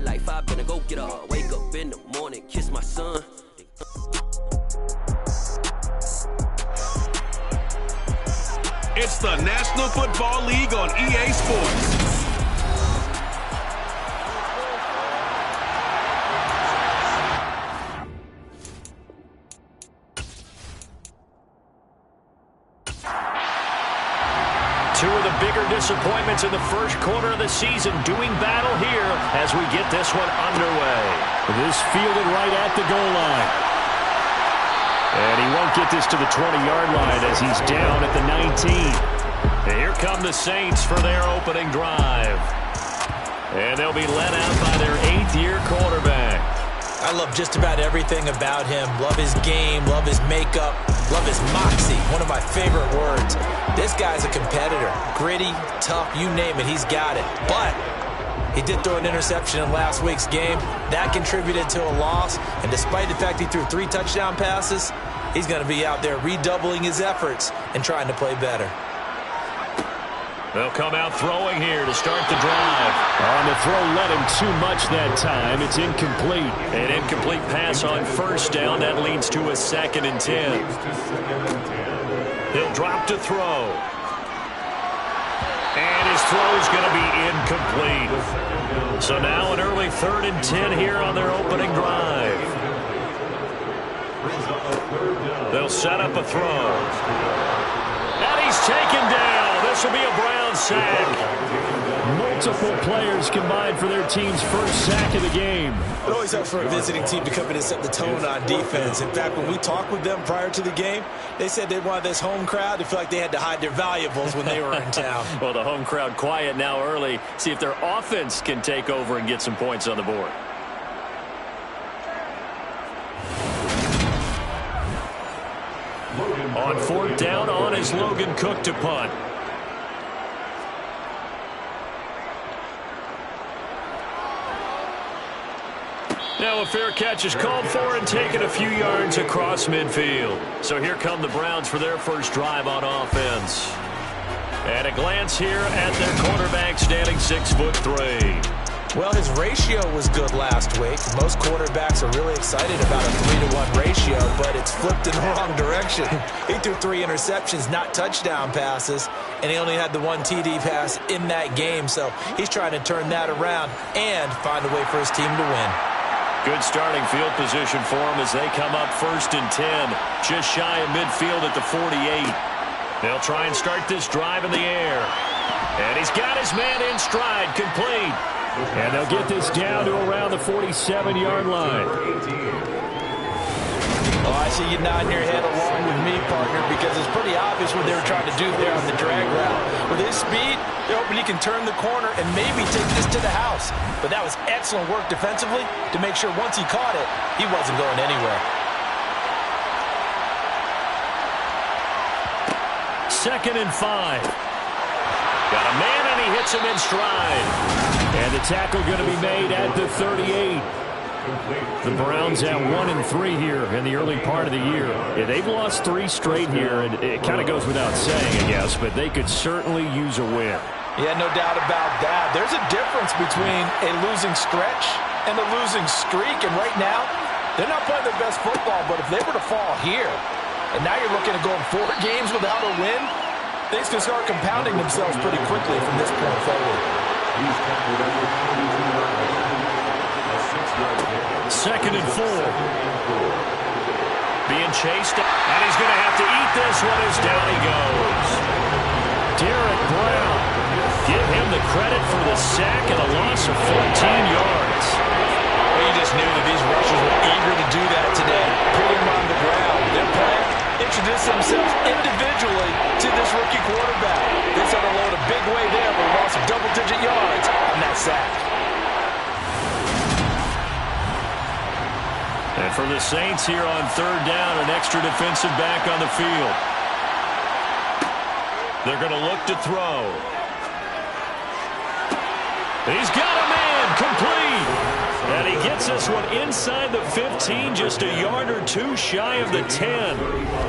life, I've been a go-getter. Wake up in the morning, kiss my son. It's the National Football League on EA Sports. Two of the bigger disappointments in the first quarter of the season doing battle here as we get this one underway. This fielded right at the goal line. And he won't get this to the 20-yard line as he's down at the 19. And here come the Saints for their opening drive. And they'll be led out by their 8th-year quarterback. I love just about everything about him. Love his game, love his makeup, love his moxie, one of my favorite words. This guy's a competitor. Gritty, tough, you name it, he's got it. But he did throw an interception in last week's game. That contributed to a loss. And despite the fact he threw 3 touchdown passes, he's going to be out there redoubling his efforts and trying to play better. They'll come out throwing here to start the drive. On the throw led him too much that time. It's incomplete. An incomplete pass on first down. That leads to a 2nd and 10. He'll drop to throw. And his throw is going to be incomplete. So now an early 3rd and 10 here on their opening drive. They'll set up a throw. And he's taken down. This will be a Browns sack. Multiple players combined for their team's first sack of the game. It always helps for a visiting team to come in and set the tone on defense. In fact, when we talked with them prior to the game, they said they wanted this home crowd to feel like they had to hide their valuables when they were in town. Well, the home crowd quiet now early. See if their offense can take over and get some points on the board. On 4th down, on is Logan Cook to punt. Now a fair catch is called for and taken a few yards across midfield. So here come the Browns for their first drive on offense. And a glance here at their quarterback standing 6'3". Well, his ratio was good last week. Most quarterbacks are really excited about a 3-to-1 ratio, but it's flipped in the wrong direction. He threw 3 interceptions, not touchdown passes, and he only had the 1 TD pass in that game. So he's trying to turn that around and find a way for his team to win. Good starting field position for him as they come up 1st and 10, just shy of midfield at the 48. They'll try and start this drive in the air. And he's got his man in stride, complete. And they'll get this down to around the 47-yard line. Oh, I see you nodding your head along with me, partner, because it's pretty obvious what they were trying to do there on the drag route. With his speed, they're hoping he can turn the corner and maybe take this to the house. But that was excellent work defensively to make sure once he caught it, he wasn't going anywhere. 2nd and 5. Got a man, and he hits him in stride. And the tackle going to be made at the 38. The Browns have 1-3 here in the early part of the year. Yeah, they've lost 3 straight here, and it kind of goes without saying, I guess, but they could certainly use a win. Yeah, no doubt about that. There's a difference between a losing stretch and a losing streak, and right now, they're not playing their best football, but if they were to fall here, and now you're looking at going 4 games without a win, things can start compounding themselves pretty quickly from this point forward. 2nd and 4. Being chased, and he's going to have to eat this one as down he goes. Derek Brown, give him the credit for the sack and a loss of 14 yards. Well, you just knew that these rushers were eager to do that today. Put him on the ground. Their plan, introduce themselves individually to this rookie quarterback. They set a load a big way there for a loss of double-digit yards on that sack. And for the Saints here on 3rd down, an extra defensive back on the field. They're going to look to throw. He's got a man, complete. And he gets this one inside the 15, just a yard or two shy of the 10.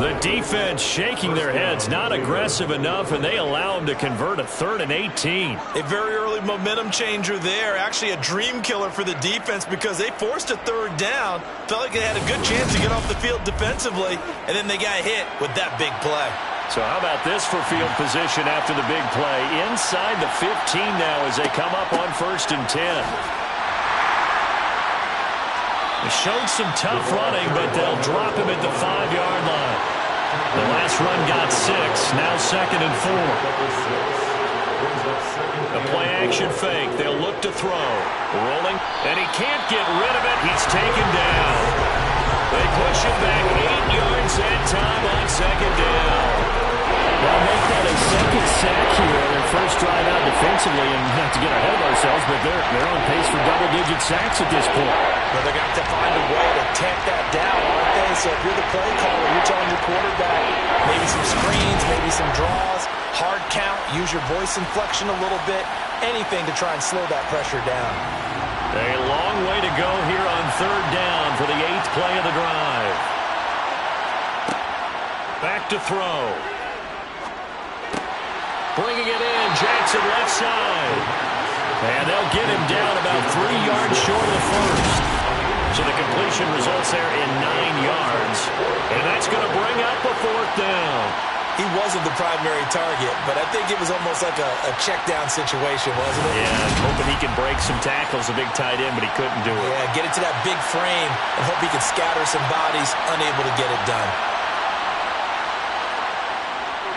The defense shaking their heads, not aggressive enough, and they allow them to convert a 3rd and 18. A very early momentum changer there. Actually a dream killer for the defense because they forced a 3rd down. Felt like they had a good chance to get off the field defensively, and then they got hit with that big play. So how about this for field position after the big play? Inside the 15 now as they come up on 1st and 10. They showed some tough running, but they'll drop him at the 5-yard line. The last run got 6, now 2nd and 4. A play-action fake. They'll look to throw. Rolling, and he can't get rid of it. He's taken down. They push him back 8 yards and time on 2nd down. They'll make that a 2nd sack here, their first drive out defensively, and not to get ahead of ourselves, but they're on pace for double-digit sacks at this point. Well, they're going to have to find a way to tamp that down, aren't they? So if you're the play caller, you're telling your quarterback maybe some screens, maybe some draws, hard count, use your voice inflection a little bit, anything to try and slow that pressure down. A long way to go here on 3rd down for the 8th play of the drive. Back to throw. Bringing it in, Jackson left side. And they'll get him down about 3 yards short of the 1st. So the completion results there in 9 yards. And that's going to bring up a 4th down. He wasn't the primary target, but I think it was almost like a check down situation, wasn't it? Yeah, hoping he can break some tackles, a big tight end, but he couldn't do it. Yeah, get it to that big frame and hope he can scatter some bodies, unable to get it done.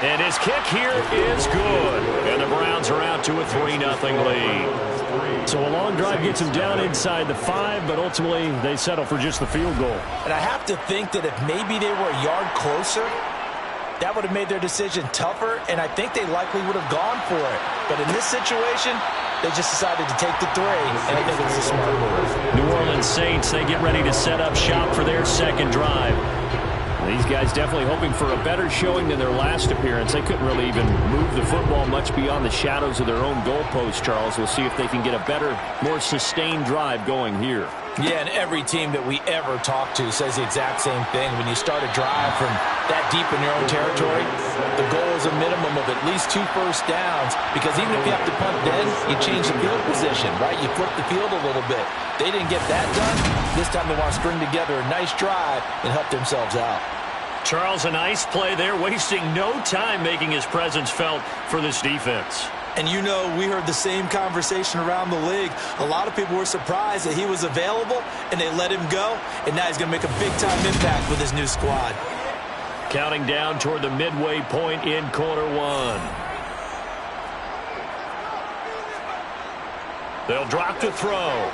And his kick here is good. And the Browns are out to a 3-0 lead. So a long drive gets them down inside the 5, but ultimately they settle for just the field goal. And I have to think that if maybe they were a yard closer, that would have made their decision tougher, and I think they likely would have gone for it. But in this situation, they just decided to take the 3, and I think it was a smart move. New Orleans Saints, they get ready to set up shop for their 2nd drive. These guys definitely hoping for a better showing than their last appearance. They couldn't really even move the football much beyond the shadows of their own goalpost, Charles. We'll see if they can get a better, more sustained drive going here. Yeah, and every team that we ever talk to says the exact same thing. When you start a drive from that deep in your own territory, the goal is a minimum of at least 2 first downs, because even if you have to punt then, you change the field position, right? You flip the field a little bit. They didn't get that done. This time they want to string together a nice drive and help themselves out. Charles, a nice play there, wasting no time making his presence felt for this defense. And you know, we heard the same conversation around the league. A lot of people were surprised that he was available, and they let him go, and now he's going to make a big-time impact with his new squad. Counting down toward the midway point in quarter 1. They'll drop to throw.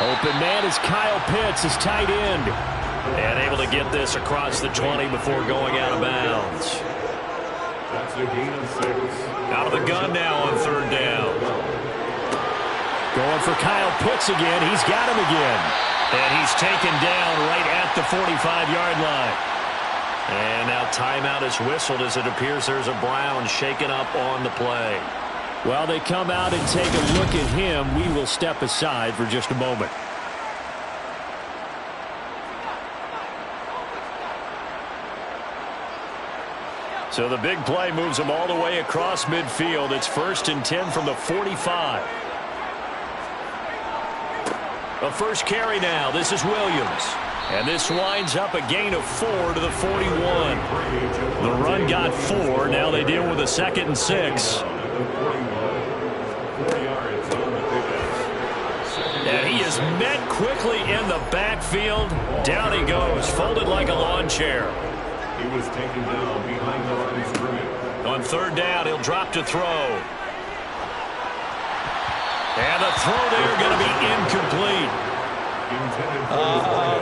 Open man is Kyle Pitts, his tight end. And able to get this across the 20 before going out of bounds. That's a gain of 6. Out of the gun now on 3rd down. Going for Kyle Pitts again. He's got him again. And he's taken down right at the 45-yard line. And now timeout is whistled as it appears there's a Brown shaken up on the play. Well, they come out and take a look at him. We will step aside for just a moment. So the big play moves them all the way across midfield. It's 1st and 10 from the 45. A first carry now. This is Williams. And this winds up a gain of 4 to the 41. The run got 4. Now they deal with a 2nd and 6. And he is met quickly in the backfield. Down he goes, folded like a lawn chair. He was taken down behind the line of scrimmage. On 3rd down, he'll drop to throw. And the throw there going to be incomplete.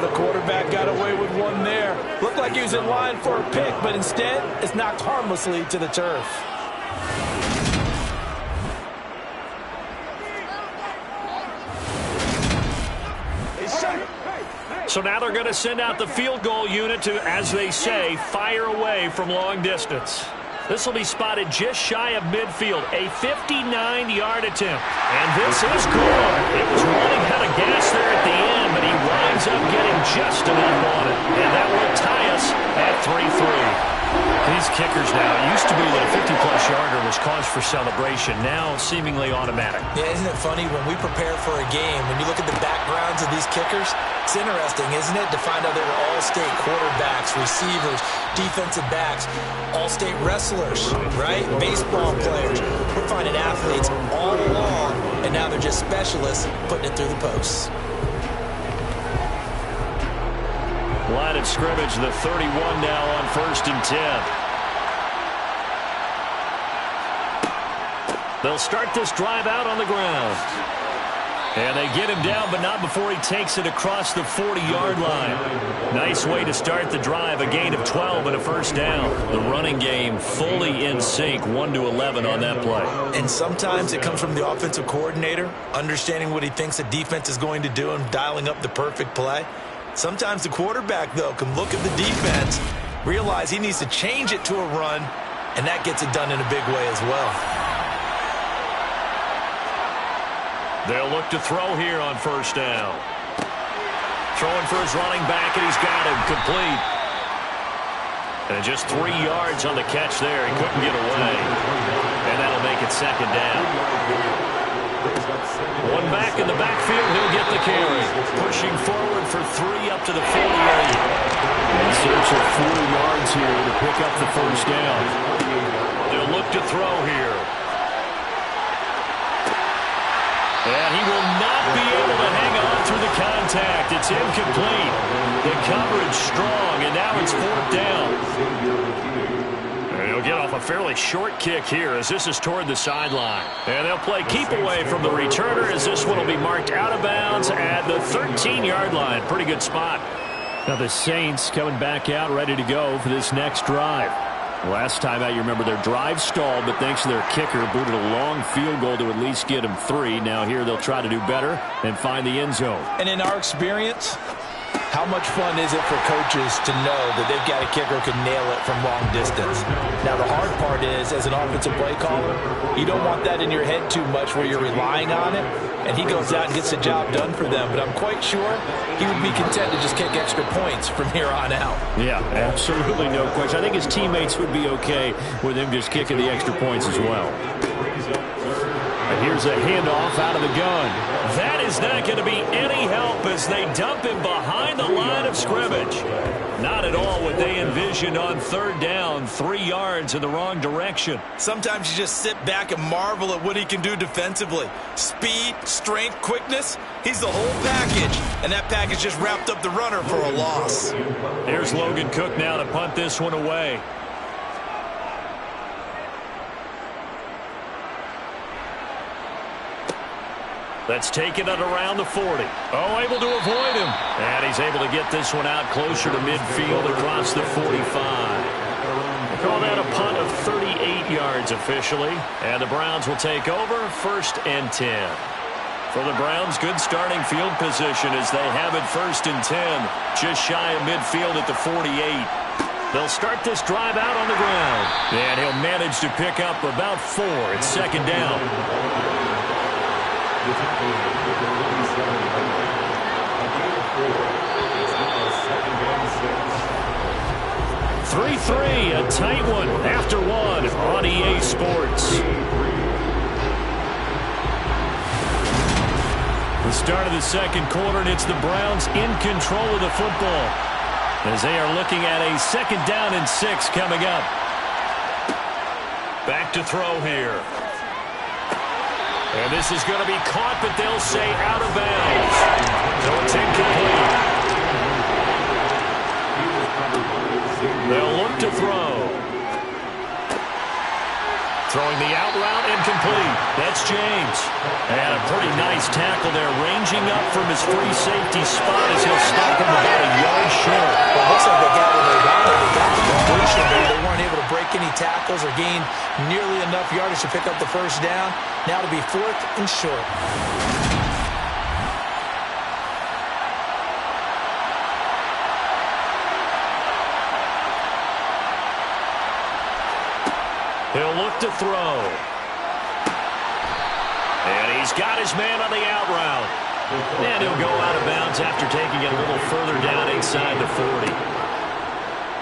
The quarterback got away with one there. Looked like he was in line for a pick, but instead, it's knocked harmlessly to the turf. So now they're going to send out the field goal unit to, as they say, fire away from long distance. This will be spotted just shy of midfield, a 59-yard attempt. And this is good. It was running out of gas there at the end, but he winds up getting just enough on it. And that will tie us at 3-3. These kickers now, it used to be that a 50-plus yarder was cause for celebration, now seemingly automatic. Yeah, isn't it funny when we prepare for a game, when you look at the backgrounds of these kickers, it's interesting, isn't it, to find out they were all-state quarterbacks, receivers, defensive backs, all-state wrestlers, right? Baseball players. We're finding athletes all along, and now they're just specialists putting it through the posts. Line of scrimmage, the 31 now on 1st and 10. They'll start this drive out on the ground. And they get him down, but not before he takes it across the 40-yard line. Nice way to start the drive, a gain of 12 and a first down. The running game fully in sync, 1-11 on that play. And sometimes it comes from the offensive coordinator, understanding what he thinks the defense is going to do and dialing up the perfect play. Sometimes the quarterback, though, can look at the defense, realize he needs to change it to a run, and that gets it done in a big way as well. They'll look to throw here on first down. Throwing for his running back, and he's got him complete. And just 3 yards on the catch there. He couldn't get away. And that'll make it second down. One back in the backfield, he'll get the carry. Pushing forward for 3 up to the 48. In search of 40 yards here to pick up the first down. They'll look to throw here. And he will not be able to hang on through the contact. It's incomplete. The coverage strong, and now it's 4th down. He'll get off a fairly short kick here as this is toward the sideline. And they'll play keep away from the returner as this one will be marked out of bounds at the 13-yard line. Pretty good spot. Now the Saints coming back out ready to go for this next drive. Last time out, you remember their drive stalled, but thanks to their kicker, booted a long field goal to at least get them 3. Now here they'll try to do better and find the end zone. And in our experience, how much fun is it for coaches to know that they've got a kicker who can nail it from long distance? Now, the hard part is, as an offensive play caller, you don't want that in your head too much where you're relying on it, and he goes out and gets the job done for them. But I'm quite sure he would be content to just kick extra points from here on out. Yeah, absolutely no question. I think his teammates would be okay with him just kicking the extra points as well. And here's a handoff out of the gun. That is not going to be any help as they dump him behind the line of scrimmage. Not at all what they envisioned on 3rd down, 3 yards in the wrong direction. Sometimes you just sit back and marvel at what he can do defensively. Speed, strength, quickness, he's the whole package. And that package just wrapped up the runner for a loss. Here's Logan Cook now to punt this one away. That's taken it around the 40. Oh, able to avoid him. And he's able to get this one out closer to midfield across the 45. They call that a punt of 38 yards officially. And the Browns will take over 1st and 10. For the Browns, good starting field position as they have it 1st and 10. Just shy of midfield at the 48. They'll start this drive out on the ground. And he'll manage to pick up about 4. It's 2nd down. 3-3, a tight one after 1 on EA Sports. The start of the 2nd quarter, and it's the Browns in control of the football as they are looking at a 2nd down and 6 coming up. Back to throw here. And this is going to be caught, but they'll say out of bounds. So it's incomplete. They'll look to throw. Throwing the out route, incomplete. That's James. And a pretty nice tackle there, ranging up from his free safety spot as he'll stop him about a yard short. Well, it looks like they got what they wanted. They got the completion there. They weren't able to break any tackles or gain nearly enough yardage to pick up the first down. Now to be 4th and short. to throw. And he's got his man on the out route. And he'll go out of bounds after taking it a little further down inside the 40.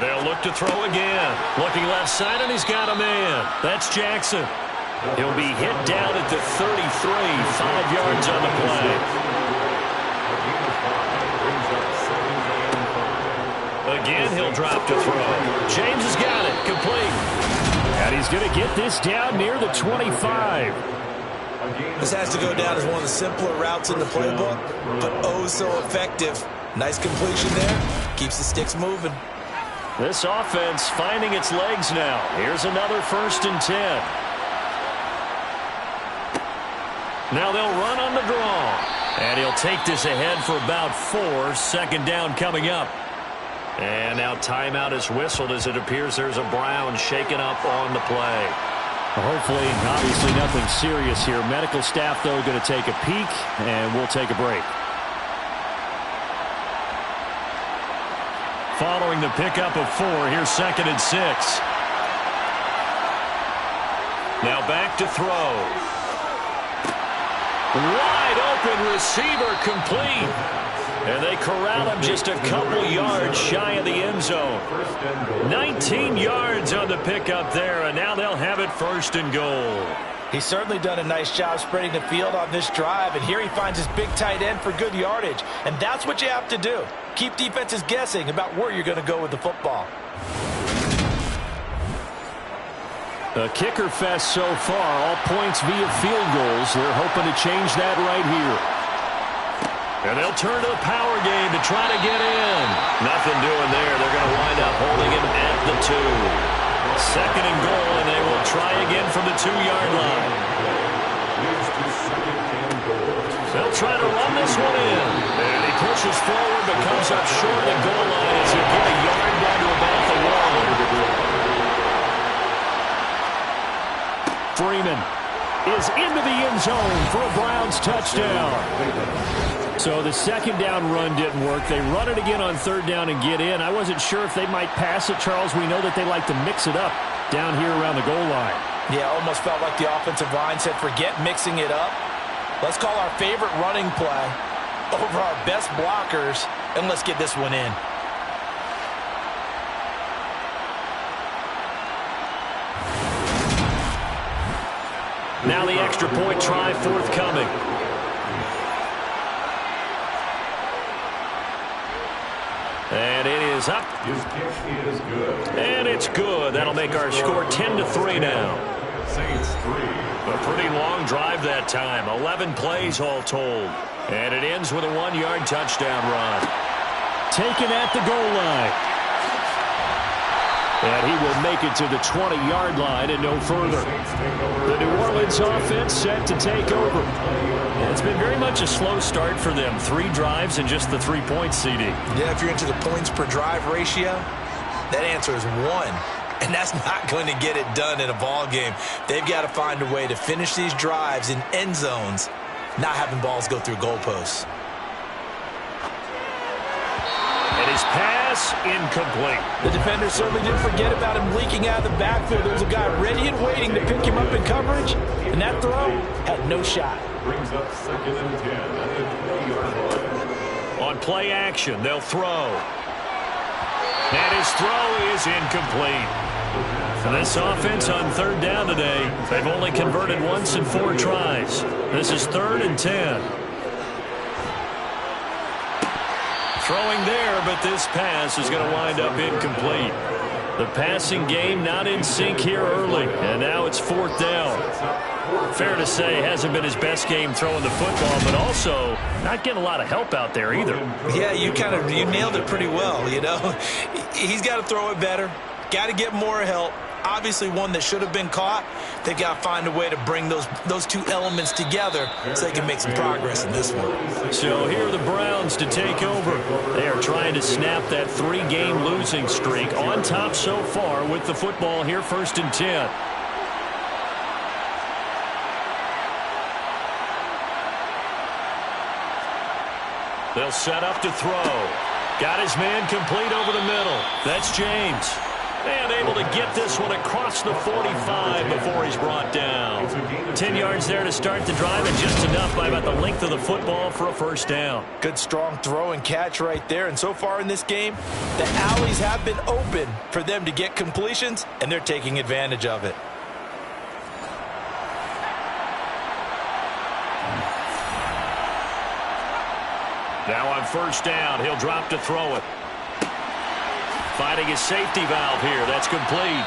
They'll look to throw again. Looking left side, and he's got a man. That's Jackson. He'll be hit down at the 33, 5 yards on the play. Again, he'll drop to throw. James has got it. Complete. And he's going to get this down near the 25. This has to go down as one of the simpler routes in the playbook, but oh so effective. Nice completion there. Keeps the sticks moving. This offense finding its legs now. Here's another 1st and 10. Now they'll run on the draw. And he'll take this ahead for about 4. 2nd down coming up. And now timeout is whistled as it appears there's a Brown shaken up on the play. Hopefully, obviously nothing serious here. Medical staff, though, going to take a peek, and we'll take a break. Following the pickup of 4, here's 2nd and 6. Now back to throw. Wide open receiver complete. And they corral him just a couple yards shy of the end zone. 19 yards on the pickup there, and now they'll have it 1st and goal. He's certainly done a nice job spreading the field on this drive, and here he finds his big tight end for good yardage. And that's what you have to do. Keep defenses guessing about where you're going to go with the football. A kicker fest so far, all points via field goals. They're hoping to change that right here. And they'll turn to the power game to try to get in. Nothing doing there. They're going to wind up holding him at the 2. 2nd and goal, and they will try again from the 2-yard line. They'll try to run this one in. And he pushes forward but comes up short of the goal line as he'll get a yard down to about the 1. Freeman is into the end zone for a Browns touchdown. So the 2nd down run didn't work. They run it again on 3rd down and get in. I wasn't sure if they might pass it, Charles. We know that they like to mix it up down here around the goal line. Yeah, almost felt like the offensive line said, forget mixing it up. Let's call our favorite running play over our best blockers, and let's get this one in. Now the extra point try forthcoming. And it is up. His kick is good. And it's good. That'll make our score 10-3 now. Saints 3. A pretty long drive that time. 11 plays all told. And it ends with a 1-yard touchdown run. Taken at the goal line. And he will make it to the 20-yard line and no further. The New Orleans offense set to take over. And it's been very much a slow start for them. 3 drives and just the 3 points, CD. Yeah, if you're into the points per drive ratio, that answer is 1. And that's not going to get it done in a ball game. They've got to find a way to finish these drives in end zones, not having balls go through goalposts. And his pass incomplete. The defender certainly didn't forget about him leaking out of the backfield. There was a guy ready and waiting to pick him up in coverage, and that throw had no shot. Brings up 2nd and 10 at the 20-yard line. On play action, they'll throw. And his throw is incomplete. For this offense on 3rd down today, they've only converted once in 4 tries. This is 3rd and 10. Throwing there, but this pass is going to wind up incomplete. The passing game not in sync here early, and now it's 4th down. Fair to say, hasn't been his best game throwing the football, but also not getting a lot of help out there either. Yeah, you nailed it pretty well, you know. He's got to throw it better, got to get more help. Obviously one that should have been caught. They've got to find a way to bring those 2 elements together so they can make some progress in this one. So here are the Browns to take over. They are trying to snap that 3-game losing streak on top so far with the football here, 1st and 10. They'll set up to throw. Got his man complete over the middle. That's James. And able to get this one across the 45 before he's brought down. 10 yards there to start the drive, and just enough by about the length of the football for a first down. Good, strong throw and catch right there. And so far in this game, the alleys have been open for them to get completions, and they're taking advantage of it. Now on first down, he'll drop to throw it. Finding his safety valve here. That's complete.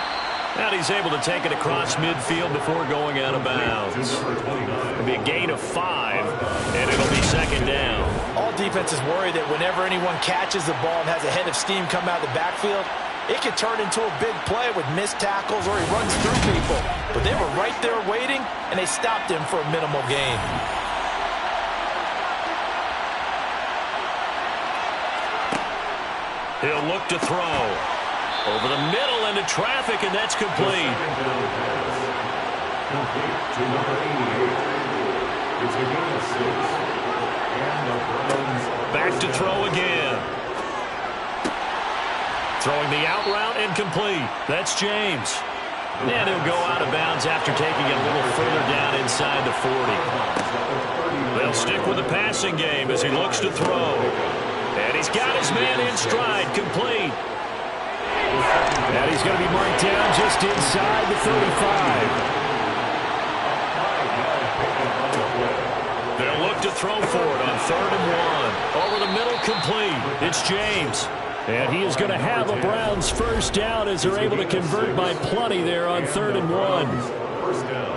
And he's able to take it across midfield before going out of bounds. It'll be a gain of 5, and it'll be second down. All defenses worry that whenever anyone catches the ball and has a head of steam come out of the backfield, it can turn into a big play with missed tackles or he runs through people. But they were right there waiting, and they stopped him for a minimal gain. He'll look to throw. Over the middle into traffic, and that's complete. Back to throw again. Throwing the out route, incomplete. That's James. And he'll go out of bounds after taking it a little further down inside the 40. They'll stick with the passing game as he looks to throw. And he's got his man in stride, complete. And he's going to be marked down just inside the 35. They'll look to throw for it on 3rd and 1. Over the middle, complete. It's James. And he is going to have a Browns first down as they're able to convert by plenty there on 3rd and 1.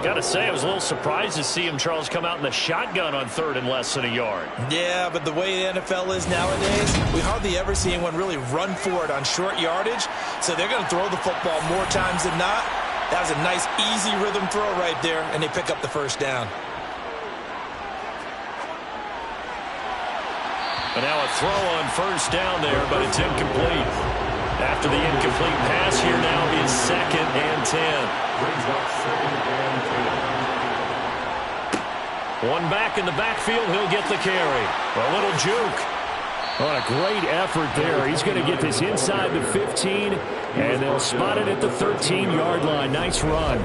Got to say, I was a little surprised to see him, Charles, come out in the shotgun on 3rd and less than a yard. Yeah, but the way the NFL is nowadays, we hardly ever see anyone really run for it on short yardage. So they're going to throw the football more times than not. That was a nice, easy rhythm throw right there, and they pick up the first down. And now a throw on first down there, but it's incomplete. After the incomplete pass, here now is 2nd and 10. One back in the backfield, he'll get the carry. A little juke. What a great effort there. He's going to get this inside the 15, and they'll spot it at the 13-yard line. Nice run.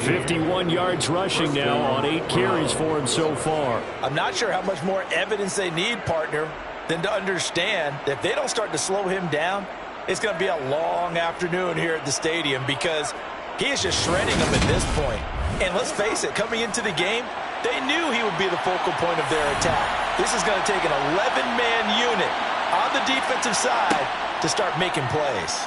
51 yards rushing now on 8 carries for him so far. I'm not sure how much more evidence they need, partner, than to understand that if they don't start to slow him down, it's going to be a long afternoon here at the stadium because he is just shredding them at this point. And let's face it, coming into the game, they knew he would be the focal point of their attack. This is going to take an 11-man unit on the defensive side to start making plays.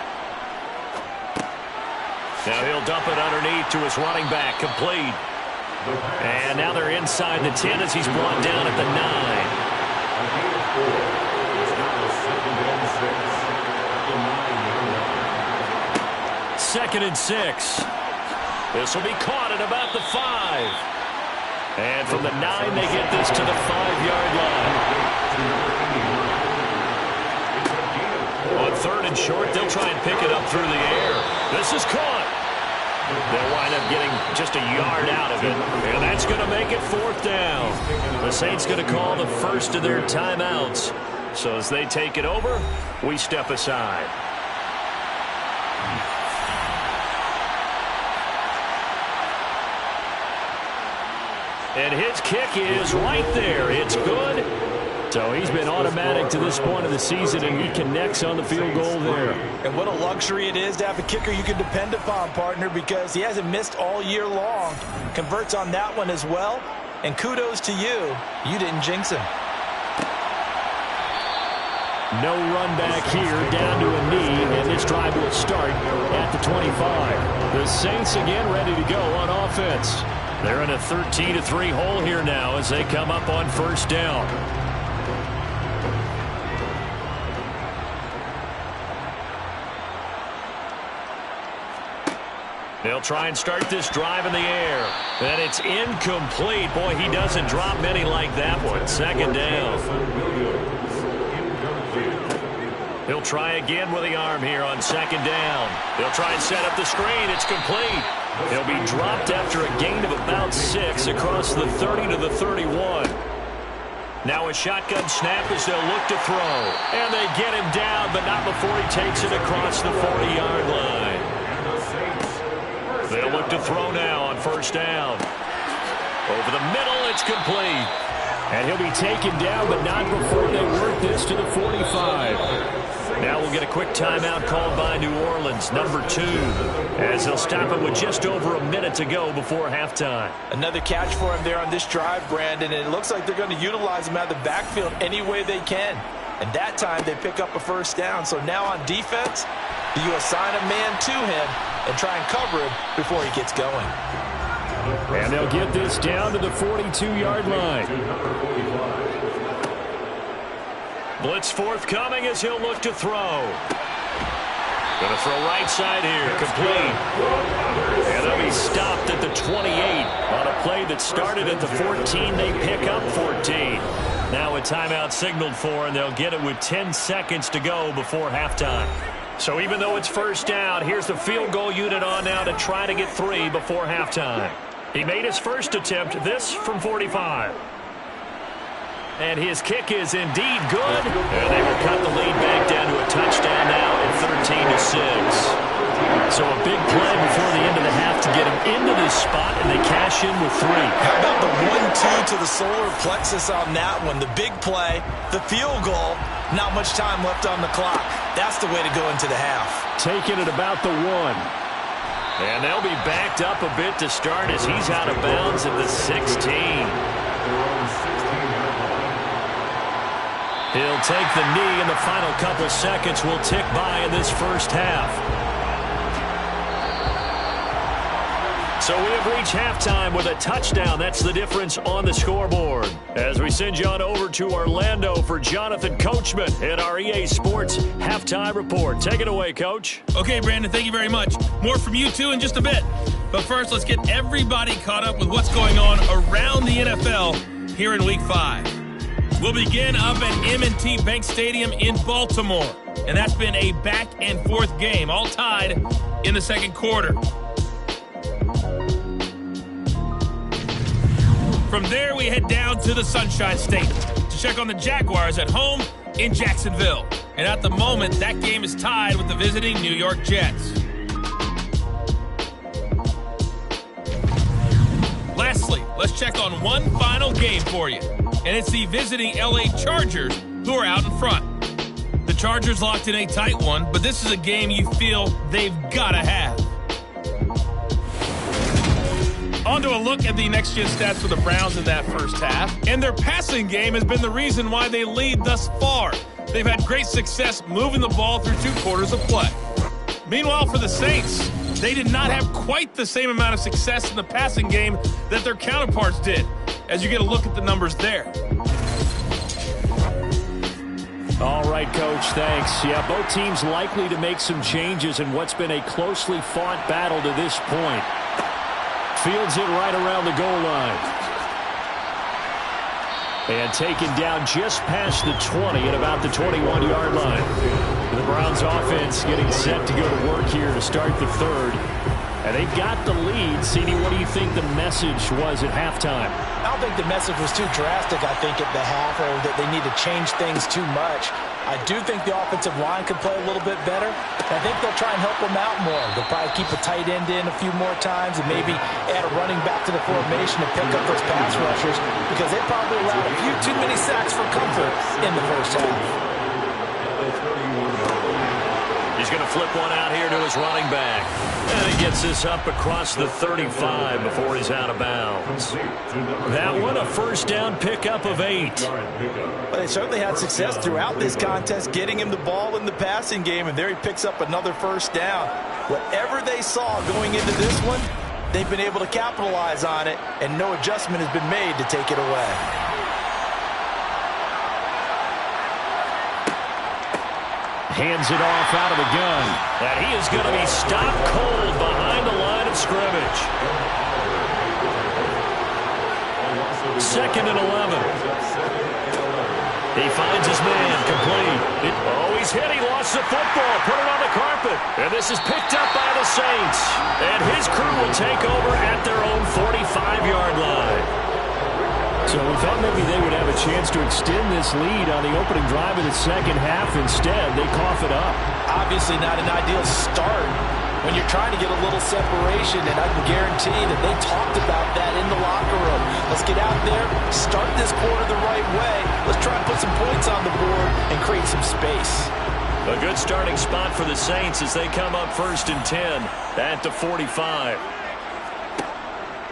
Now he'll dump it underneath to his running back, complete. And now they're inside the 10 as he's brought down at the 9. 2nd and 6. This will be caught at about the 5. And from the 9, they get this to the 5-yard line. On 3rd and short, they'll try and pick it up through the air. This is caught. They'll wind up getting just a yard out of it. And that's going to make it 4th down. The Saints going to call the first of their timeouts. So as they take it over, we step aside. And his kick is right there. It's good. So he's been automatic to this point of the season, and he connects on the field goal there. And what a luxury it is to have a kicker you can depend upon, partner, because he hasn't missed all year long. Converts on that one as well. And kudos to you. You didn't jinx him. No run back here, down to a knee, and this drive will start at the 25. The Saints again ready to go on offense. They're in a 13-3 hole here now as they come up on first down. They'll try and start this drive in the air. And it's incomplete. Boy, he doesn't drop many like that one. 2nd down. He'll try again with the arm here on 2nd down. They'll try and set up the screen. It's complete. He'll be dropped after a gain of about 6 across the 30 to the 31. Now a shotgun snap as they'll look to throw. And they get him down, but not before he takes it across the 40-yard line. They'll look to throw now on first down. Over the middle, it's complete. And he'll be taken down, but not before they work this to the 45. Now we'll get a quick timeout called by New Orleans, number 2, as they'll stop it with just over a minute to go before halftime. Another catch for him there on this drive, Brandon, and it looks like they're going to utilize him out of the backfield any way they can. And that time they pick up a first down. So now on defense, you assign a man to him and try and cover him before he gets going. And they'll get this down to the 42-yard line. Blitz forthcoming as he'll look to throw. Going to throw right side here, complete. And they'll be stopped at the 28 on a play that started at the 14. They pick up 14. Now a timeout signaled for, and they'll get it with 10 seconds to go before halftime. So even though it's first down, here's the field goal unit on now to try to get 3 before halftime. He made his first attempt, this from 45. And his kick is indeed good. And they will cut the lead back down to a touchdown now at 13-6. So a big play before the end of the half to get him into this spot, and they cash in with 3. How about the 1-2 to the solar plexus on that one? The big play, the field goal, not much time left on the clock. That's the way to go into the half. Taking it about the 1. And they'll be backed up a bit to start as he's out of bounds at the 16. He'll take the knee, and the final couple seconds will tick by in this first half. So we have reached halftime with a touchdown. That's the difference on the scoreboard. As we send you on over to Orlando for Jonathan Coachman at our EA Sports Halftime Report. Take it away, Coach. Okay, Brandon, thank you very much. More from you two in just a bit. But first, let's get everybody caught up with what's going on around the NFL here in Week 5. We'll begin up at M&T Bank Stadium in Baltimore. And that's been a back-and-forth game, all tied in the second quarter. From there, we head down to the Sunshine State to check on the Jaguars at home in Jacksonville. And at the moment, that game is tied with the visiting New York Jets. Lastly, let's check on one final game for you. And it's the visiting LA Chargers who are out in front. The Chargers locked in a tight one, but this is a game you feel they've got to have. On to a look at the next-gen stats for the Browns in that first half. And their passing game has been the reason why they lead thus far. They've had great success moving the ball through 2 quarters of play. Meanwhile, for the Saints, they did not have quite the same amount of success in the passing game that their counterparts did, as you get a look at the numbers there. All right, Coach, thanks. Yeah, both teams likely to make some changes in what's been a closely fought battle to this point. Fields it right around the goal line. And taken down just past the 20 at about the 21-yard line. The Browns offense getting set to go to work here to start the third. And they've got the lead. CD, what do you think the message was at halftime? I don't think the message was too drastic, I think, at the half, or that they need to change things too much. I do think the offensive line could play a little bit better. I think they'll try and help them out more. They'll probably keep a tight end in a few more times and maybe add a running back to the formation to pick up those pass rushers, because they probably allowed a few too many sacks for comfort in the first half. He's going to flip one out here to his running back. And he gets this up across the 35 before he's out of bounds. That one, a first down pickup of 8. Well, they certainly had success throughout this contest getting him the ball in the passing game, and there he picks up another first down. Whatever they saw going into this one, they've been able to capitalize on it, and no adjustment has been made to take it away. Hands it off out of the gun. And he is going to be stopped cold behind the line of scrimmage. 2nd and 11. He finds his man, complete. He's hit. He lost the football. Put it on the carpet. And this is picked up by the Saints. And his crew will take over at their own 45-yard line. So we thought maybe they would have a chance to extend this lead on the opening drive of the second half. Instead, they cough it up. Obviously not an ideal start when you're trying to get a little separation, and I can guarantee that they talked about that in the locker room. Let's get out there, start this quarter the right way. Let's try and put some points on the board and create some space. A good starting spot for the Saints as they come up 1st and 10 at the 45.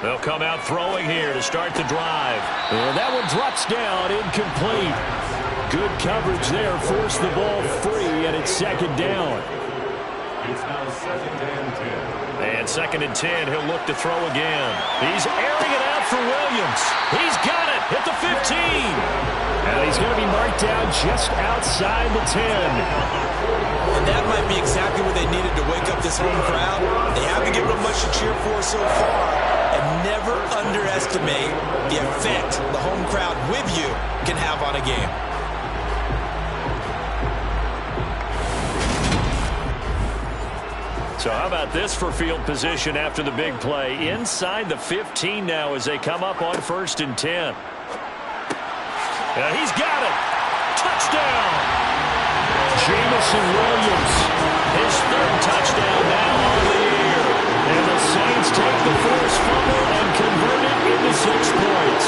They'll come out throwing here to start the drive. And that one drops down, incomplete. Good coverage there, forced the ball free, and it's 2nd down. It's now 2nd and 10. And 2nd and 10, he'll look to throw again. He's airing it out for Williams. He's got it at the 15. And he's going to be marked down just outside the 10. And that might be exactly what they needed to wake up this home crowd. They haven't given them much to cheer for so far. And never underestimate the effect the home crowd with you can have on a game. So how about this for field position after the big play? Inside the 15 now as they come up on 1st and 10. He's got it. Touchdown. Jamison Williams. His 3rd touchdown now on the year. And the Saints take the forced fumble and convert it into 6 points.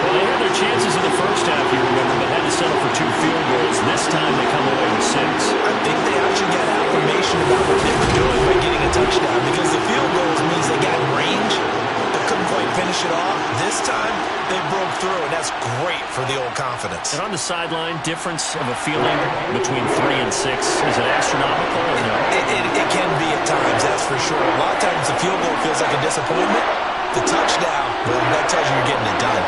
Well, they had their chances in the first half, you remember, but had to settle for 2 field goals. This time they come away with 6. I think they actually got affirmation about what they were doing by getting a touchdown, because the field goals means they got range, but couldn't quite finish it off. This time, they broke through, and that's great for the old confidence. And on the sideline, difference of a feeling between 3 and 6, is it astronomical or no? It can be at times, that's for sure. A lot of times the field goal feels like a disappointment. The touchdown, well, that tells you you're getting it done.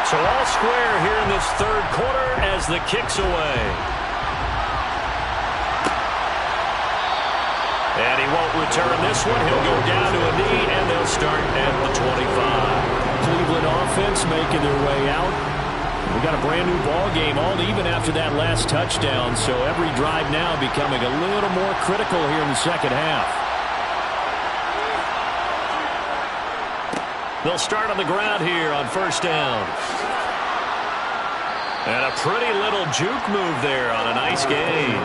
So all square here in this 3rd quarter as the kick's away. And he won't return this one. He'll go down to a knee, and they'll start at the 25. Cleveland offense making their way out. We got a brand new ball game, all even after that last touchdown. So every drive now becoming a little more critical here in the second half. They'll start on the ground here on 1st down. And a pretty little juke move there on a nice gain.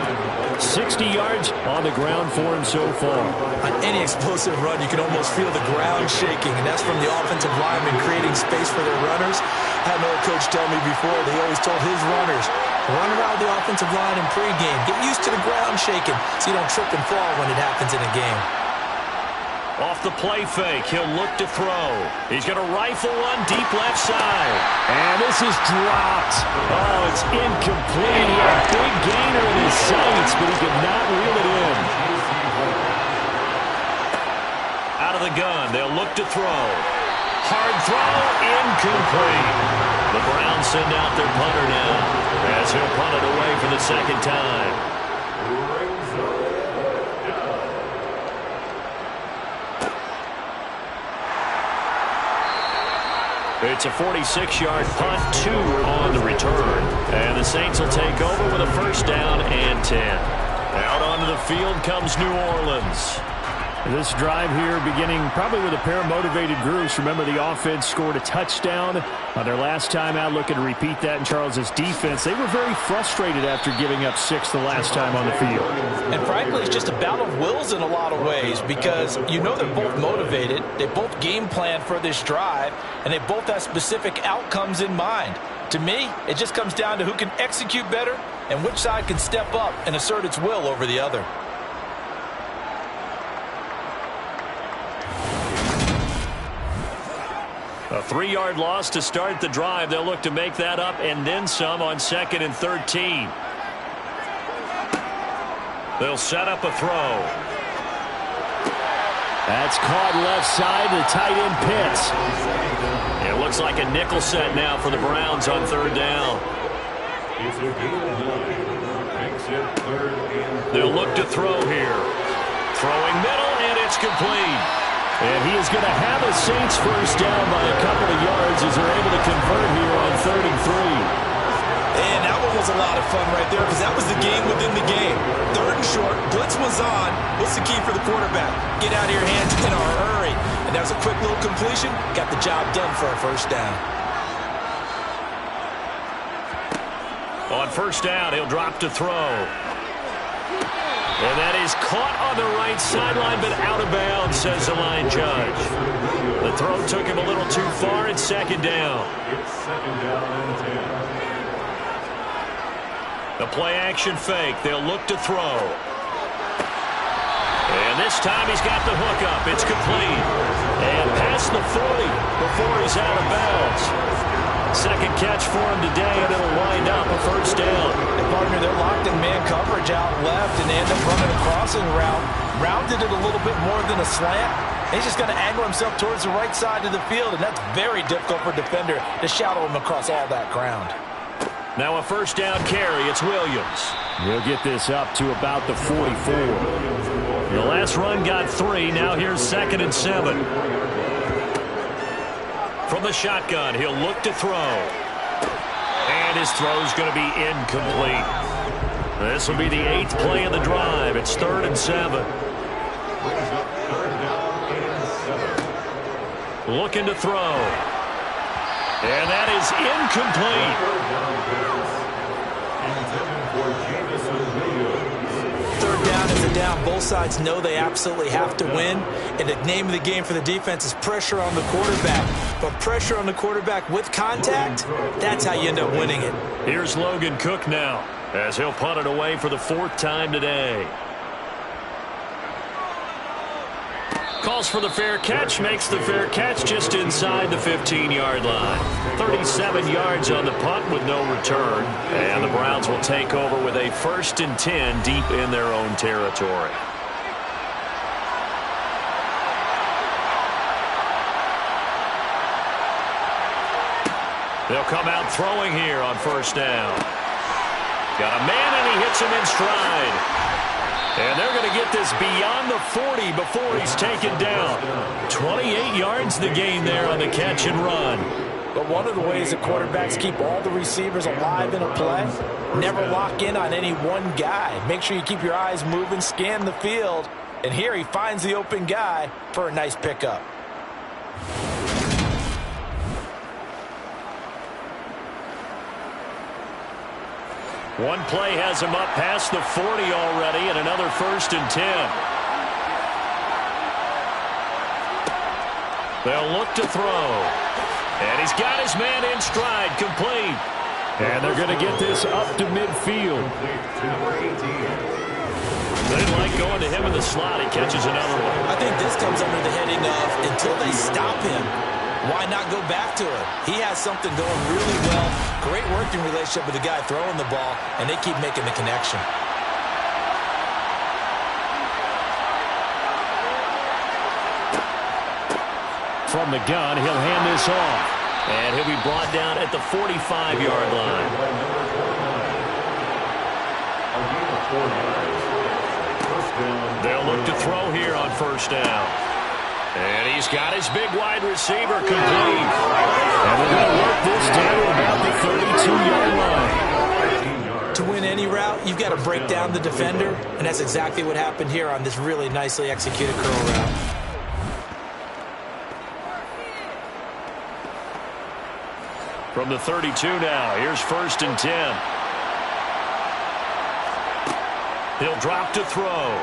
60 yards on the ground for him so far. On any explosive run, you can almost feel the ground shaking, and that's from the offensive linemen creating space for their runners. I had an old coach tell me before, they always told his runners, run around the offensive line in pregame. Get used to the ground shaking so you don't trip and fall when it happens in a game. Off the play fake, he'll look to throw. He's going to rifle one deep left side. And this is dropped. Oh, it's incomplete. He had a big gainer in his sights, but he could not reel it in. Out of the gun, they'll look to throw. Hard throw, incomplete. The Browns send out their punter now as he'll punt it away for the 2nd time. It's a 46-yard punt, 2 on the return. And the Saints will take over with a 1st down and 10. Out onto the field comes New Orleans. This drive here beginning probably with a pair of motivated groups. Remember, the offense scored a touchdown on their last time out, looking to repeat that in Charles's defense. They were very frustrated after giving up 6 the last time on the field. And frankly, it's just a battle of wills in a lot of ways, because you know they're both motivated, they both game plan for this drive, and they both have specific outcomes in mind. To me, it just comes down to who can execute better and which side can step up and assert its will over the other. A 3-yard loss to start the drive. They'll look to make that up and then some on 2nd and 13. They'll set up a throw. That's caught left side. The tight end Pitts. It looks like a nickel set now for the Browns on 3rd down. It's a gain of 9. Makes it 3rd and 4. They'll look to throw here. Throwing middle, and it's complete. And he is going to have a Saints 1st down by a couple of yards as they're able to convert here on 3rd and 3. And that one was was a lot of fun right there because that was the game within the game. 3rd and short, blitz was on. What's the key for the quarterback? Get out of your hands in a hurry. And that was a quick little completion. Got the job done for a 1st down. On 1st down, he'll drop to throw. And that is caught on the right sideline, but out of bounds, says the line judge. The throw took him a little too far. It's 2nd down. It's 2nd down and 10. The play-action fake. They'll look to throw. And this time he's got the hook up. It's complete. And past the 40 before he's out of bounds. 2nd catch for him today, and it'll wind up a 1st down. And partner, they're locked in man coverage out left, and they end up running a crossing route. Rounded it a little bit more than a slant. He's just going to angle himself towards the right side of the field, and that's very difficult for a defender to shadow him across all that ground. Now a 1st down carry. It's Williams. He'll get this up to about the 44. The last run got 3. Now here's 2nd and 7. From the shotgun, he'll look to throw. And his throw's going to be incomplete. This will be the 8th play of the drive. It's 3rd and 7. Looking to throw. And that is incomplete. 3rd down is a down. Both sides know they absolutely have to win. And the name of the game for the defense is pressure on the quarterback. But pressure on the quarterback with contact, that's how you end up winning it. Here's Logan Cook now, as he'll punt it away for the 4th time today. Calls for the fair catch, makes the fair catch just inside the 15-yard line. 37 yards on the punt with no return. And the Browns will take over with a 1st and 10 deep in their own territory. They'll come out throwing here on 1st down. Got a man, and he hits him in stride. And they're going to get this beyond the 40 before he's taken down. 28 yards the gain there on the catch and run. But one of the ways that quarterbacks keep all the receivers alive in a play, never lock in on any one guy. Make sure you keep your eyes moving, scan the field. And here he finds the open guy for a nice pickup. One play has him up past the 40 already, and another 1st and 10. They'll look to throw. And he's got his man in stride, complete. And they're going to get this up to midfield. They didn't like going to him in the slot. He catches another one. I think this comes under the heading of until they stop him, why not go back to him? He has something going really well. Great working relationship with the guy throwing the ball, and they keep making the connection. From the gun, he'll hand this off. And he'll be brought down at the 45-yard line. They'll look to throw here on 1st down. And he's got his big wide receiver complete. And they're going to work this down to about the 32-yard line. To win any route, you've got to break down the defender, and that's exactly what happened here on this really nicely executed curl route. From the 32 now, here's 1st and 10. He'll drop to throw.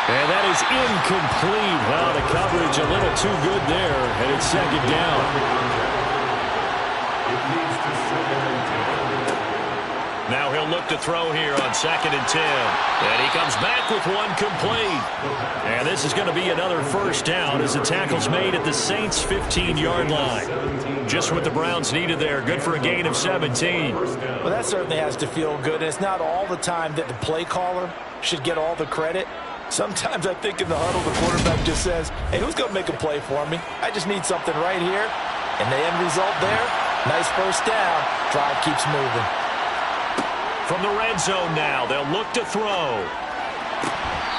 And that is incomplete. Well, the coverage a little too good there, and it's 2nd down. Now he'll look to throw here on 2nd and 10. And he comes back with one complete. And this is going to be another 1st down as the tackle's made at the Saints' 15-yard line. Just what the Browns needed there. Good for a gain of 17. Well, that certainly has to feel good. And it's not all the time that the play caller should get all the credit. Sometimes I think in the huddle, the quarterback just says, hey, who's going to make a play for me? I just need something right here. And the end result there, nice 1st down. Drive keeps moving. From the red zone now, they'll look to throw.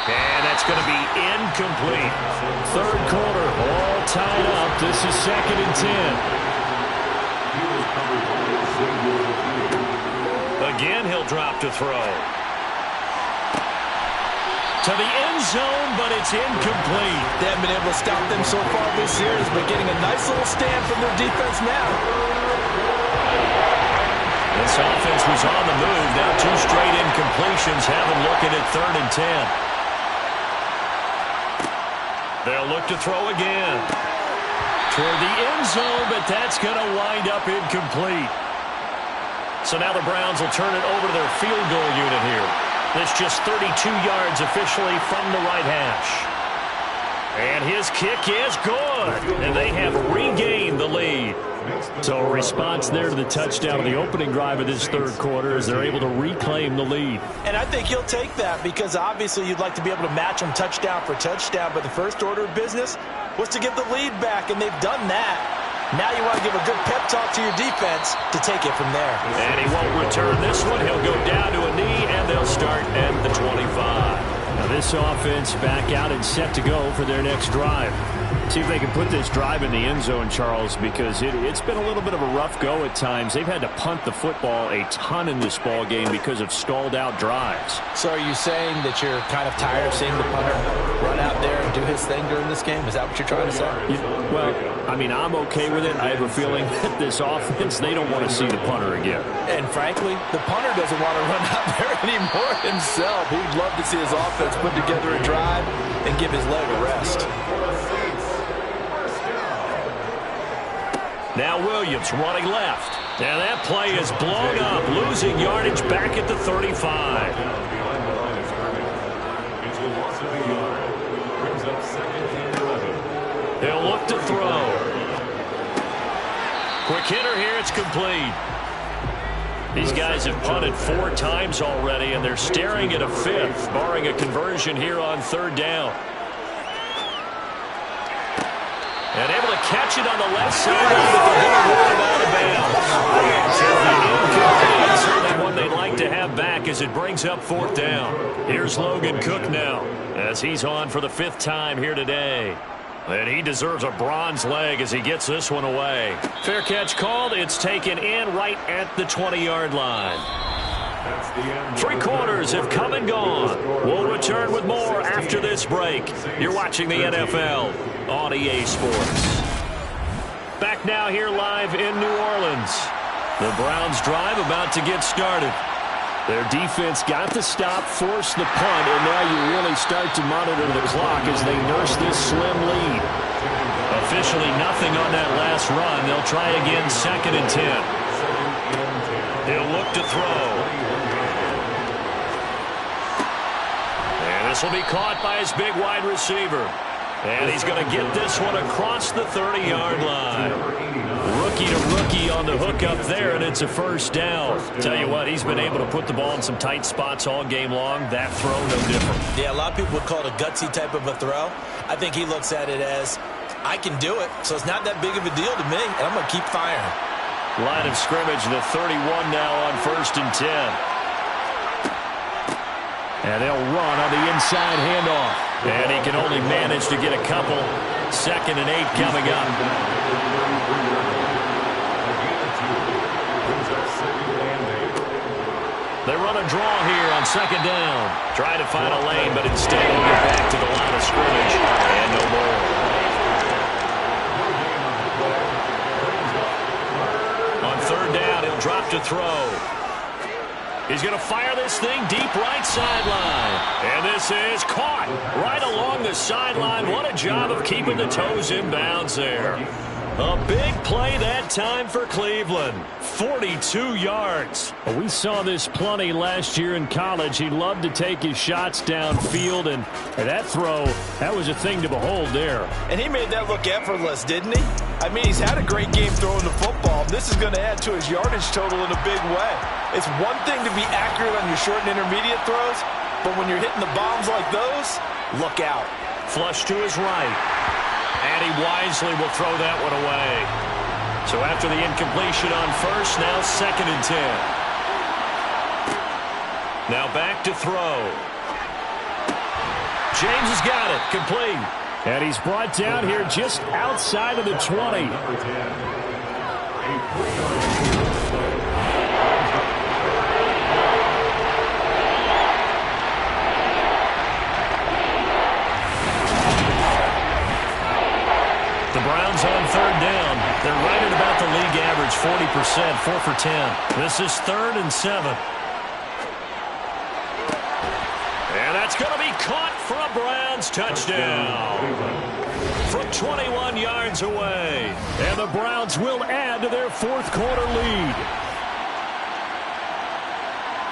And that's going to be incomplete. 3rd quarter, all tied up. This is 2nd and 10. Again, he'll drop to throw. To the end zone, but it's incomplete. They haven't been able to stop them so far this series, but getting a nice little stand from their defense now. This offense was on the move. Now 2 straight incompletions have them looking at 3rd and 10. They'll look to throw again. Toward the end zone, but that's going to wind up incomplete. So now the Browns will turn it over to their field goal unit here. That's just 32 yards officially from the right hash. And his kick is good. And they have regained the lead. So a response there to the touchdown of the opening drive of this 3rd quarter as they're able to reclaim the lead. And I think he'll take that because obviously you'd like to be able to match them touchdown for touchdown, but the first order of business was to give the lead back, and they've done that. Now you want to give a good pep talk to your defense to take it from there. And he won't return this one. He'll go down to a knee, and they'll start at the 25. Now this offense back out and set to go for their next drive. See if they can put this drive in the end zone, Charles, because it's been a little bit of a rough go at times. They've had to punt the football a ton in this ball game because of stalled out drives. So are you saying that you're kind of tired of seeing the punter run out there and do his thing during this game? Is that what you're trying to say? Well, I mean, I'm okay with it. I have a feeling that this offense, they don't want to see the punter again. And frankly, the punter doesn't want to run out there anymore himself. He'd love to see his offense put together a drive and give his leg a rest. Now Williams running left. And that play is blown up, losing yardage back at the 35. He'll look to throw. Quick hitter here, it's complete. These guys have punted 4 times already, and they're staring at a 5th, barring a conversion here on 3rd down. And able to catch it on the left side, but they're going to roll it out of bounds. Certainly one they'd like to have back as it brings up 4th down. Here's Logan Cook now as he's on for the 5th time here today. And he deserves a bronze leg as he gets this one away. Fair catch called. It's taken in right at the 20-yard line. 3 quarters have come and gone. We'll return with more after this break. You're watching the NFL on EA Sports. Back now here live in New Orleans. The Browns drive about to get started. Their defense got the stop, forced the punt, and now you really start to monitor the clock as they nurse this slim lead. Officially nothing on that last run. They'll try again 2nd and 10. He'll look to throw. And this will be caught by his big wide receiver. And he's going to get this one across the 30-yard line. Rookie to rookie on the hook up there, and it's a 1st down. Tell you what, he's been able to put the ball in some tight spots all game long. That throw, no different. Yeah, a lot of people would call it a gutsy type of a throw. I think he looks at it as, I can do it, so it's not that big of a deal to me, and I'm going to keep firing. Line of scrimmage, the 31 now on 1st and 10. And they'll run on the inside handoff. And he can only manage to get a couple. 2nd and 8 coming up. They run a draw here on 2nd down. Try to find a lane, but instead he'll get back to the line of scrimmage. And no more. On 3rd down, he'll drop to throw. He's going to fire this thing deep right sideline. And this is caught right along the sideline. What a job of keeping the toes in bounds there. A big play that time for Cleveland. 42 yards. Well, we saw this plenty last year in college. He loved to take his shots downfield, and that throw, that was a thing to behold there. And he made that look effortless, didn't he? I mean, he's had a great game throwing the football. This is going to add to his yardage total in a big way. It's one thing to be accurate on your short and intermediate throws, but when you're hitting the bombs like those, look out. Flush to his right. And he wisely will throw that one away. So after the incompletion on 1st, now 2nd and 10. Now back to throw. James has got it. Complete. And he's brought down here just outside of the 20. 40%, 4 for 10. This is 3rd and 7. And that's going to be caught for a Browns touchdown from 21 yards away. And the Browns will add to their fourth-quarter lead.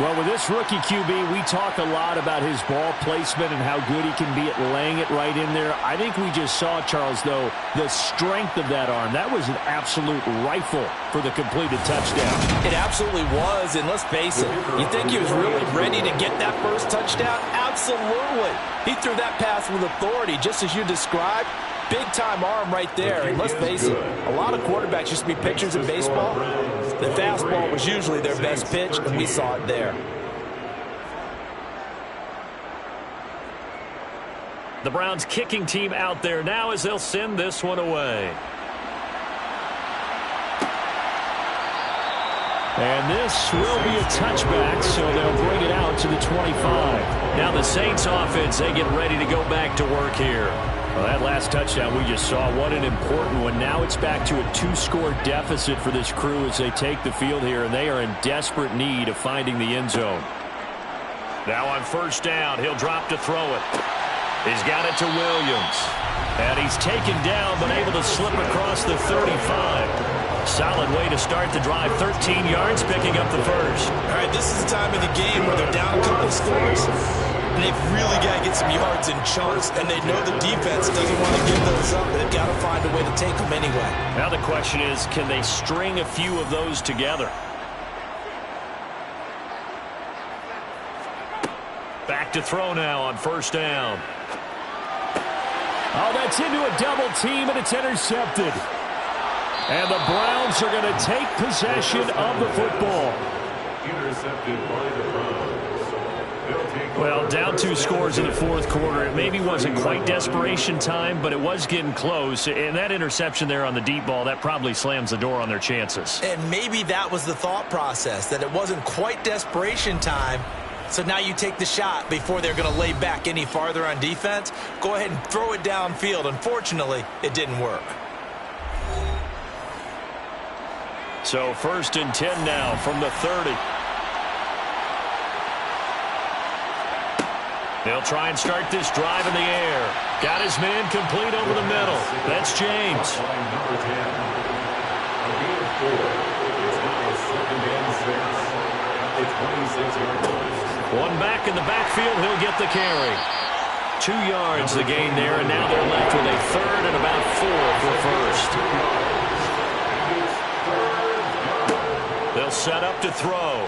Well, with this rookie QB, we talk a lot about his ball placement and how good he can be at laying it right in there. I think we just saw, Charles, though, the strength of that arm. That was an absolute rifle for the completed touchdown. It absolutely was, and let's face it, you think he was really ready to get that first touchdown? Absolutely. He threw that pass with authority, just as you described. Big-time arm right there, and let's face it, a lot of quarterbacks used to be pitchers in baseball. The fastball was usually their best pitch, and we saw it there. The Browns kicking team out there now as they'll send this one away. And this will be a touchback, so they'll bring it out to the 25. Now the Saints offense, they get ready to go back to work here. Well, that last touchdown we just saw, what an important one. Now it's back to a 2-score deficit for this crew as they take the field here, and they are in desperate need of finding the end zone. Now on first down, he'll drop to throw it. He's got it to Williams. And he's taken down, but able to slip across the 35. Solid way to start the drive. 13 yards, picking up the first. All right, this is the time of the game where they're down a couple of scores, and they've really got to get some yards in chunks, and they know the defense doesn't want to give those up, but they've got to find a way to take them anyway. Now the question is, can they string a few of those together? Back to throw now on first down. Oh, that's into a double team, and it's intercepted. And the Browns are going to take possession of the football. Intercepted by the Browns. Well, down 2 scores in the fourth quarter. It maybe wasn't quite desperation time, but it was getting close. And that interception there on the deep ball, that probably slams the door on their chances. And maybe that was the thought process, that it wasn't quite desperation time. So now you take the shot before they're going to lay back any farther on defense. Go ahead and throw it downfield. Unfortunately, it didn't work. So 1st and 10 now from the 30. They'll try and start this drive in the air. Got his man complete over the middle. That's James. Number 10. A gain of 4. It's now 2nd and 6 at the 26-yard line. One back in the backfield. He'll get the carry. 2 yards the gain there, and now they're left with a 3rd and about 4 for first. They'll set up to throw.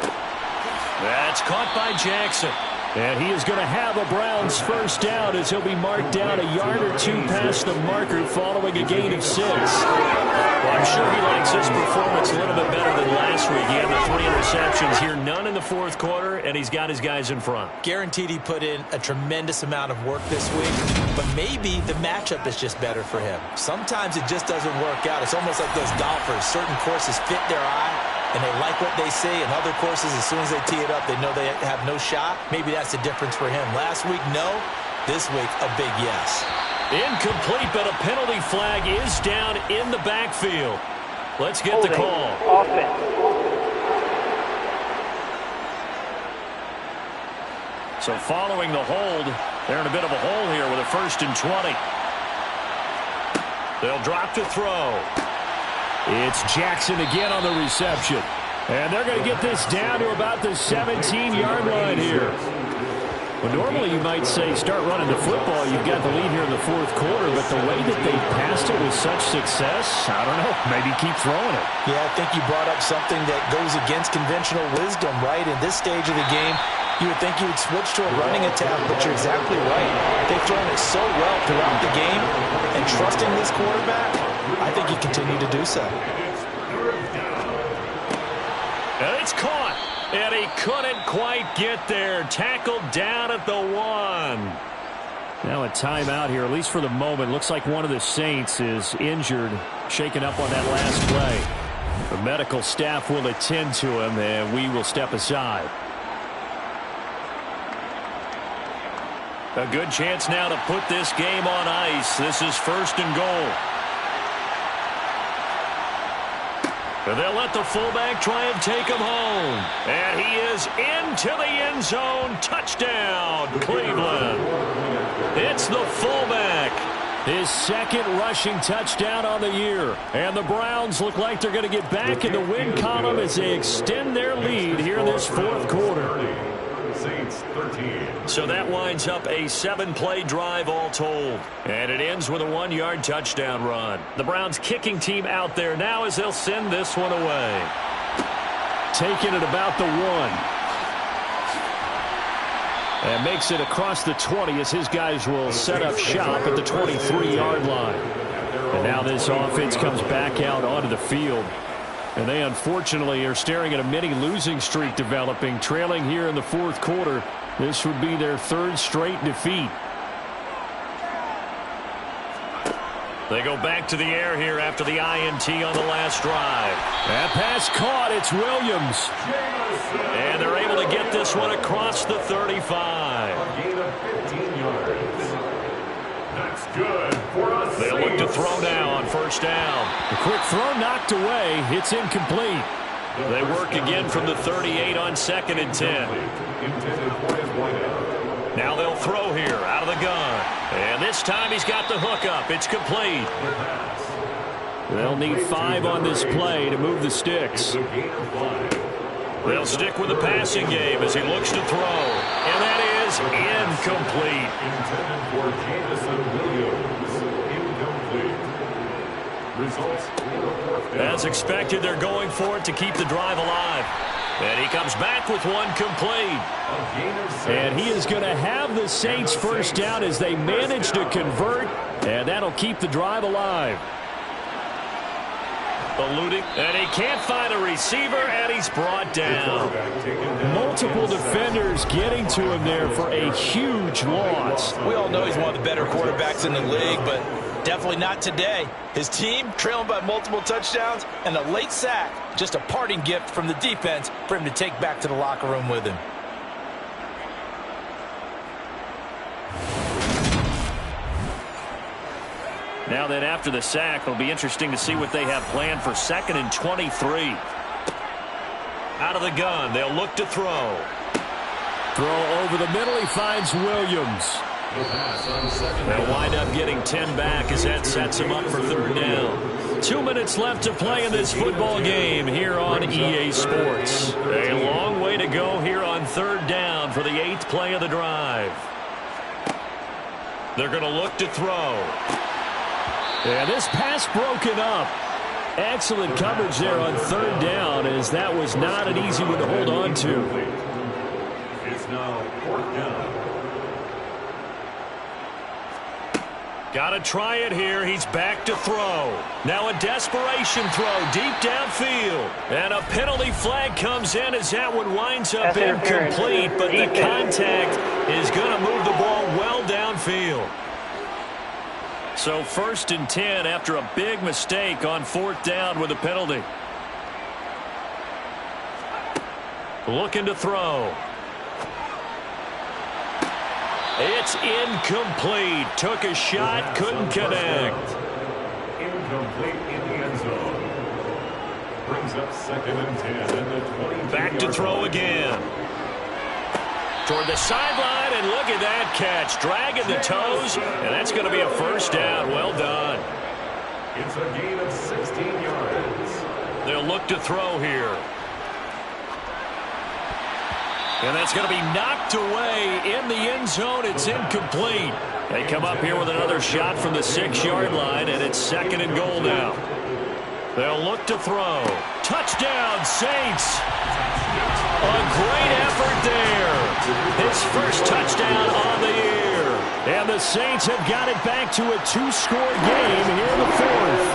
That's caught by Jackson. And he is going to have a Browns first down as he'll be marked down a yard or 2 past the marker following a gain of 6. Well, I'm sure he likes his performance a little bit better than last week. He had the 3 interceptions here, none in the fourth quarter, and he's got his guys in front. Guaranteed he put in a tremendous amount of work this week, but maybe the matchup is just better for him. Sometimes it just doesn't work out. It's almost like those golfers. Certain courses fit their eye, and they like what they see, and other courses, as soon as they tee it up, they know they have no shot. Maybe that's the difference for him. Last week, no. This week, a big yes. Incomplete, but a penalty flag is down in the backfield. Let's get the call. Offense. So following the hold, they're in a bit of a hole here with a 1st and 20. They'll drop to throw. It's Jackson again on the reception. And they're going to get this down to about the 17-yard line here. Well, normally you might say start running the football. You've got the lead here in the fourth quarter, but the way that they passed it with such success, I don't know, maybe keep throwing it. Yeah, I think you brought up something that goes against conventional wisdom, right? In this stage of the game, you would think you would switch to a running attack, but you're exactly right. They've thrown it so well throughout the game, and trusting this quarterback, I think he continued to do so. And it's caught. And he couldn't quite get there. Tackled down at the 1. Now a timeout here, at least for the moment. Looks like one of the Saints is injured, shaken up on that last play. The medical staff will attend to him, and we will step aside. A good chance now to put this game on ice. This is 1st and goal. And they'll let the fullback try and take him home. And he is into the end zone. Touchdown, Cleveland. It's the fullback. His second rushing touchdown on the year. And the Browns look like they're going to get back in the win column as they extend their lead here in this fourth quarter. Saints 13. So that winds up a 7-play drive all told. And it ends with a 1-yard touchdown run. The Browns kicking team out there now as they'll send this one away. Taking it about the 1. And makes it across the 20 as his guys will set up shop at the 23-yard line. And now this offense comes back out onto the field. And they unfortunately are staring at a mini losing streak developing, trailing here in the fourth quarter. This would be their third straight defeat. They go back to the air here after the INT on the last drive. That pass caught. It's Williams. And they're able to get this one across the 35. A gain of 15 yards. That's good for us. They'll look to throw now on first down. The quick throw knocked away. It's incomplete. They work again from the 38 on 2nd and 10. Now they'll throw here out of the gun. And this time he's got the hook up. It's complete. They'll need 5 on this play to move the sticks. They'll stick with the passing game as he looks to throw. And that is incomplete. Intended for Jamison Williams. Incomplete. Results in the fourth down. As expected, they're going for it to keep the drive alive. And he comes back with one complete. And he is going to have the Saints first down as they manage to convert. And that'll keep the drive alive. Eluding, and he can't find a receiver, and he's brought down. Multiple defenders getting to him there for a huge loss. We all know he's one of the better quarterbacks in the league, but definitely not today. His team trailing by multiple touchdowns and a late sack. Just a parting gift from the defense for him to take back to the locker room with him. Now then, after the sack, it'll be interesting to see what they have planned for 2nd and 23. Out of the gun, they'll look to throw. Throw over the middle, he finds Williams. They'll wind up getting 10 back as that sets him up for 3rd down. 2 minutes left to play in this football game here on EA Sports. A long way to go here on 3rd down for the 8th play of the drive. They're going to look to throw. Yeah, this pass broken up. Excellent coverage there on 3rd down, as that was not an easy one to hold on to. It's now 4th down. Got to try it here. He's back to throw. Now a desperation throw deep downfield. And a penalty flag comes in as that one winds up incomplete, but the contact is going to move the ball well downfield. So 1st and 10 after a big mistake on 4th down with a penalty. Looking to throw. It's incomplete. Took a shot, couldn't connect. Incomplete in the end zone. Brings up 2nd and 10 and the 20. Back to throw again. Toward the sideline, and look at that catch. Dragging the toes, and that's going to be a 1st down. Well done. It's a gain of 16 yards. They'll look to throw here. And that's going to be knocked away in the end zone. It's incomplete. They come up here with another shot from the 6-yard line, and it's 2nd and goal now. They'll look to throw. Touchdown, Saints. A great effort there. His first touchdown on the year. And the Saints have got it back to a 2-score game here in the 4th.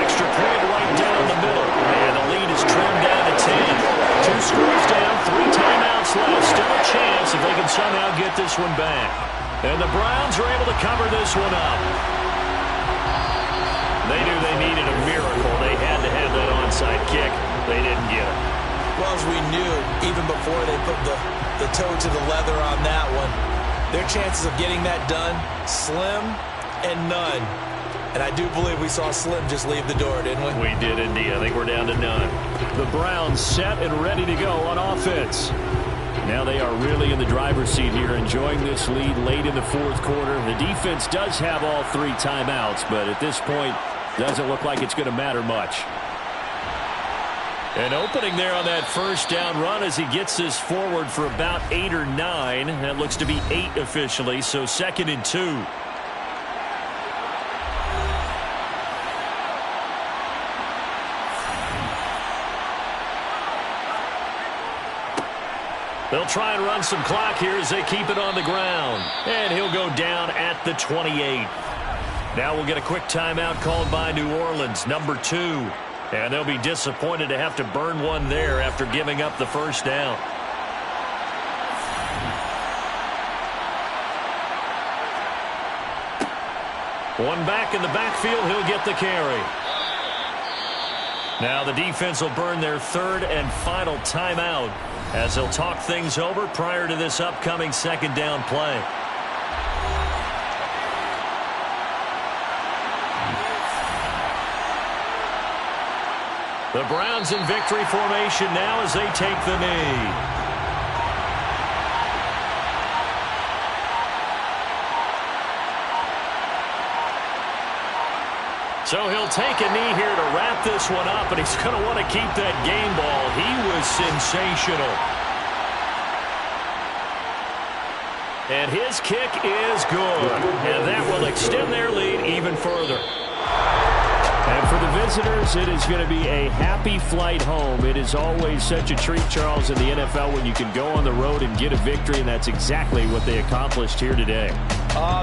Extra point right down the middle. And the lead is trimmed down to 10. 2 scores down, 3 timeouts left. Still a chance if they can somehow get this one back. And the Browns are able to cover this one up. They knew they needed a miracle. They had to have that onside kick. They didn't get it. Well, as we knew, even before they put the toe to the leather on that one, their chances of getting that done, slim and none. And I do believe we saw Slim just leave the door, didn't we? We did indeed. I think we're down to none. The Browns set and ready to go on offense. Now they are really in the driver's seat here, enjoying this lead late in the fourth quarter. The defense does have all 3 timeouts, but at this point, doesn't look like it's going to matter much. An opening there on that first down run as he gets this forward for about 8 or 9. That looks to be 8 officially, so 2nd and 2. They'll try and run some clock here as they keep it on the ground. And he'll go down at the 28. Now we'll get a quick timeout called by New Orleans, number 2. And they'll be disappointed to have to burn one there after giving up the first down. One back in the backfield, he'll get the carry. Now the defense will burn their 3rd and final timeout as they'll talk things over prior to this upcoming 2nd down play. The Browns in victory formation now as they take the knee. So he'll take a knee here to wrap this one up, and he's going to want to keep that game ball. He was sensational. And his kick is good. And that will extend their lead even further. And for the visitors, it is going to be a happy flight home. It is always such a treat, Charles, in the NFL when you can go on the road and get a victory, and that's exactly what they accomplished here today.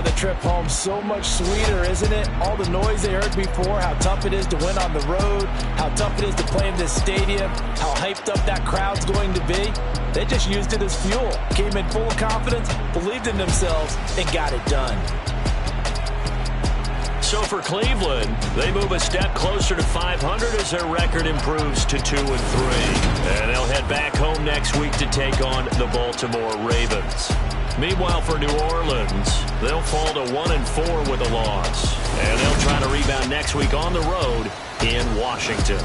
The trip home so much sweeter, isn't it? All the noise they heard before, how tough it is to win on the road, how tough it is to play in this stadium, how hyped up that crowd's going to be. They just used it as fuel, came in full of confidence, believed in themselves, and got it done. So for Cleveland, they move a step closer to 500 as their record improves to 2-3. And they'll head back home next week to take on the Baltimore Ravens. Meanwhile, for New Orleans, they'll fall to 1-4 with a loss. And they'll try to rebound next week on the road in Washington.